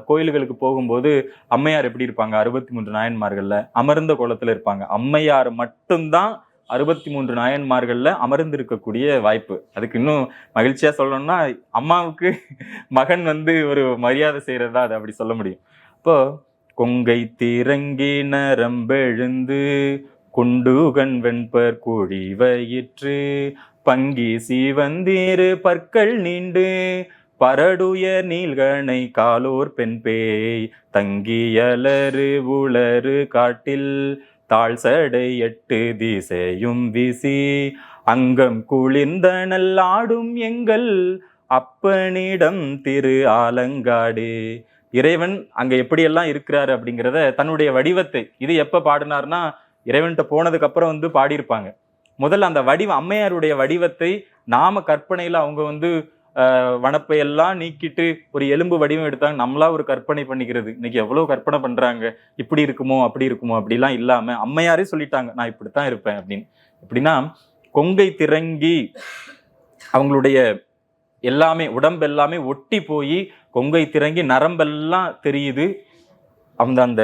கோயில்களுக்கு போகும்போது அம்மையார் எப்படி இருப்பாங்க? 63 நாயன்மார்கள்ல அமர்ந்த கோலத்துல இருப்பாங்க. அம்மையார் மட்டும்தான் 63 நாயன்மார்கள்ல அமர்ந்து இருக்கக்கூடிய வாய்ப்பு. அதுக்கு இன்னும் மகிழ்ச்சியா சொல்லணும்னா, அம்மாவுக்கு மகன் ஒரு மரியாதை செய்யறதா அதை அப்படி சொல்ல முடியும். இப்போ கொங்கை திரங்கி நரம்பெழுந்து குண்டுகன் வெண்பர் குழி வயிற்று பங்கி சிவந்தீரு பற்கள் நீண்டு பரடுயர் நீள்கணை காலோர் பெண் பேய் தங்கியலறு உளறு காட்டில் தாழ் சடை 8 திசையும் வீசி அங்கம் குளிர்ந்தனல் ஆடும் எங்கள் அப்பனிடம் திரு ஆலங்காடு. இறைவன் அங்க எப்படியெல்லாம் இருக்கிறாரு அப்படிங்கிறத தன்னுடைய வடிவத்தை, இது எப்ப பாடினார்னா இறைவன்கிட்ட போனதுக்கு அப்புறம் பாடியிருப்பாங்க. முதல்ல அந்த அம்மையாருடைய வடிவத்தை நாம கற்பனையில அவங்க வனப்பையெல்லாம் நீக்கிட்டு ஒரு எலும்பு வடிவம் எடுத்தாங்க. நம்மளா ஒரு கற்பனை பண்ணிக்கிறது. இன்னைக்கு எவ்வளவு கற்பனை பண்றாங்க, இப்படி இருக்குமோ அப்படி இருக்குமோ அப்படிலாம் இல்லாம அம்மையாரே சொல்லிட்டாங்க, நான் இப்படித்தான் இருப்பேன் அப்படின்னு. எப்படின்னா கொங்கை திரங்கி அவங்களுடைய எல்லாமே உடம்பு எல்லாமே ஒட்டி போய் கொங்கை திரங்கி நரம்பெல்லாம் தெரியுது. அந்த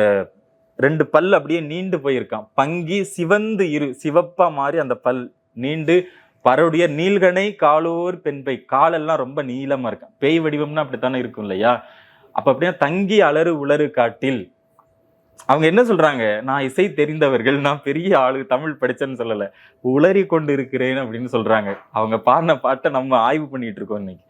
2 பல் அப்படியே நீண்டு போயிருக்கான். பங்கி சிவந்து சிவப்பா மாறி அந்த பல் நீண்டு பரவுடைய நீள்கணை காலோர் பெண்பை, காலெல்லாம் ரொம்ப நீளமா இருக்கான். பேய் வடிவம்னா அப்படித்தானே இருக்கும் இல்லையா? அப்ப அப்படியே தங்கி அலறு உளறு காட்டில் அவங்க என்ன சொல்றாங்க? நான் இசை தெரிந்தவர்கள், நான் பெரிய ஆளு, தமிழ் படிச்சேன்னு சொல்லல, உளறி கொண்டு இருக்கிறேன் அப்படின்னு சொல்றாங்க. அவங்க பாடின பாட்டை நம்ம ஆய்வு பண்ணிட்டு இருக்கோம் இன்னைக்கு.